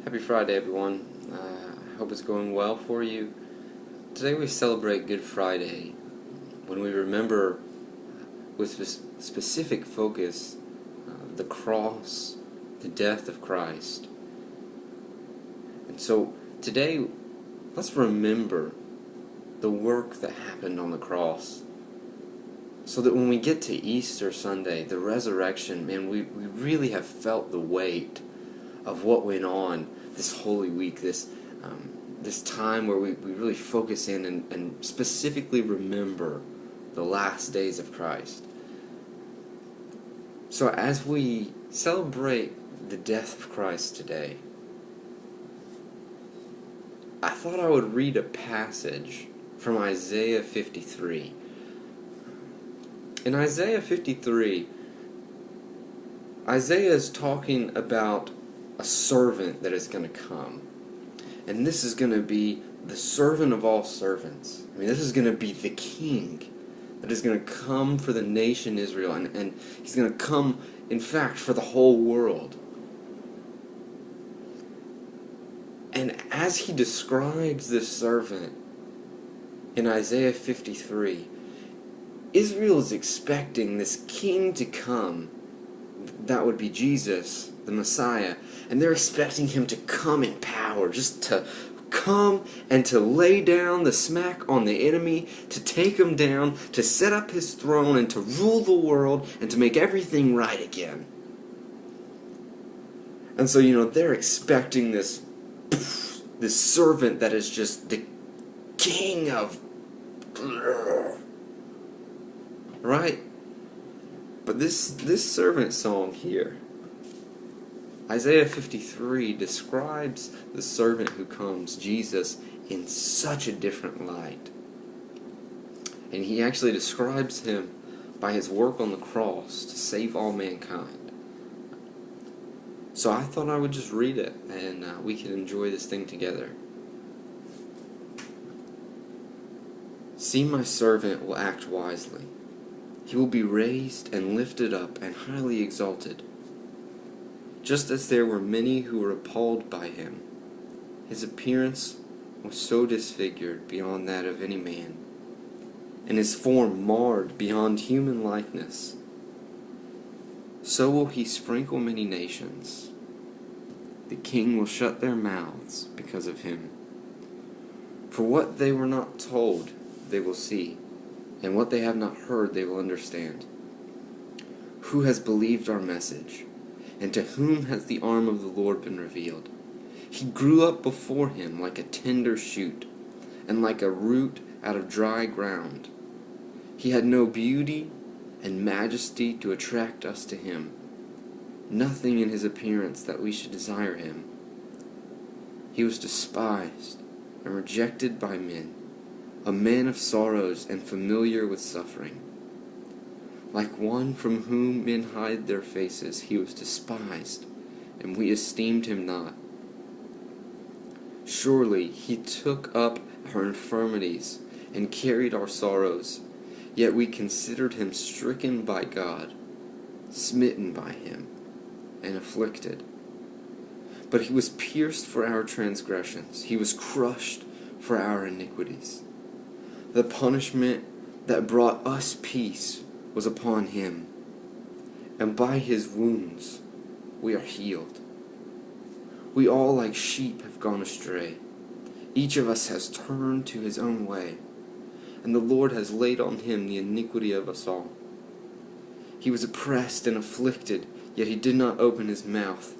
Happy Friday, everyone. I hope it's going well for you. Today we celebrate Good Friday when we remember with specific focus the cross, the death of Christ. And so today, let's remember the work that happened on the cross so that when we get to Easter Sunday, the resurrection, man, we really have felt the weight of what went on this Holy Week, this time where we really focus in and specifically remember the last days of Christ. So as we celebrate the death of Christ today, I thought I would read a passage from Isaiah 53. In Isaiah 53, Isaiah is talking about a servant that is going to come. And this is going to be the servant of all servants. I mean, this is going to be the king that is going to come for the nation Israel. And he's going to come, in fact, for the whole world. And as he describes this servant in Isaiah 53, Israel is expecting this king to come. That would be Jesus, the Messiah. And they're expecting him to come in power, just to come and to lay down the smack on the enemy, to take him down, to set up his throne and to rule the world and to make everything right again. And so, they're expecting this servant that is just the king of... Right? But this servant song here, Isaiah 53, describes the servant who comes, Jesus, in such a different light. And he actually describes him by his work on the cross to save all mankind. So I thought I would just read it, and we can enjoy this thing together. See, my servant will act wisely. He will be raised and lifted up and highly exalted. Just as there were many who were appalled by him, his appearance was so disfigured beyond that of any man, and his form marred beyond human likeness. So will he sprinkle many nations. The king will shut their mouths because of him. For what they were not told, they will see, and what they have not heard, they will understand. Who has believed our message? And to whom has the arm of the Lord been revealed? He grew up before him like a tender shoot, and like a root out of dry ground. He had no beauty and majesty to attract us to him, nothing in his appearance that we should desire him. He was despised and rejected by men, a man of sorrows and familiar with suffering. Like one from whom men hide their faces, he was despised, and we esteemed him not. Surely he took up our infirmities and carried our sorrows, yet we considered him stricken by God, smitten by him, and afflicted. But he was pierced for our transgressions, he was crushed for our iniquities. The punishment that brought us peace was upon him, and by his wounds we are healed. We all like sheep have gone astray. Each of us has turned to his own way, and the Lord has laid on him the iniquity of us all. He was oppressed and afflicted, yet he did not open his mouth.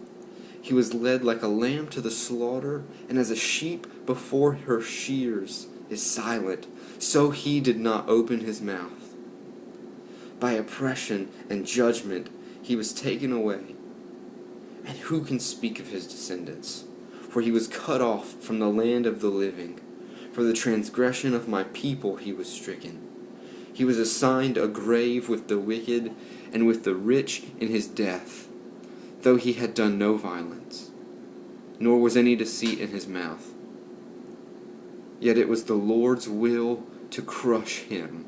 He was led like a lamb to the slaughter, and as a sheep before her shears is silent, so he did not open his mouth. By oppression and judgment he was taken away. And who can speak of his descendants? For he was cut off from the land of the living. For the transgression of my people he was stricken. He was assigned a grave with the wicked and with the rich in his death, though he had done no violence, nor was any deceit in his mouth. Yet it was the Lord's will to crush him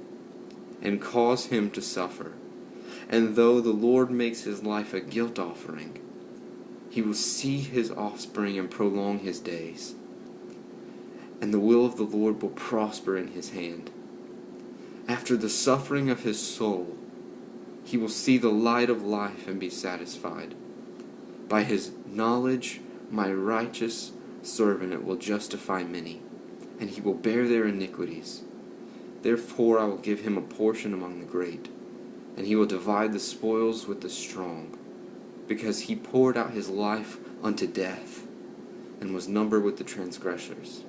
and cause him to suffer. And though the Lord makes his life a guilt offering, He will see his offspring and prolong his days. And the will of the Lord will prosper in his hand. After the suffering of his soul, he will see the light of life and be satisfied. By his knowledge, my righteous servant will justify many, and he will bear their iniquities. Therefore I will give him a portion among the great, and he will divide the spoils with the strong, because he poured out his life unto death, and was numbered with the transgressors.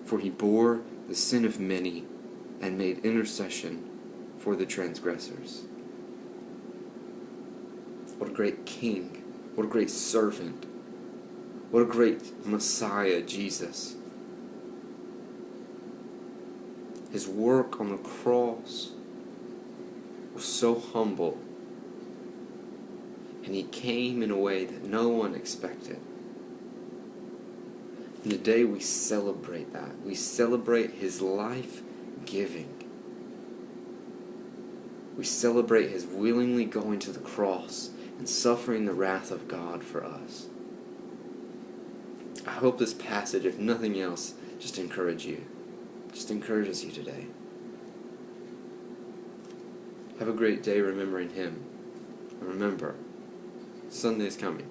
For he bore the sin of many, and made intercession for the transgressors. What a great King, what a great servant, what a great Messiah, Jesus. His work on the cross was so humble, and he came in a way that no one expected. And today we celebrate that. We celebrate his life-giving. We celebrate his willingly going to the cross and suffering the wrath of God for us. I hope this passage, if nothing else, just encourages you today. Have a great day remembering him. And remember, Sunday's coming.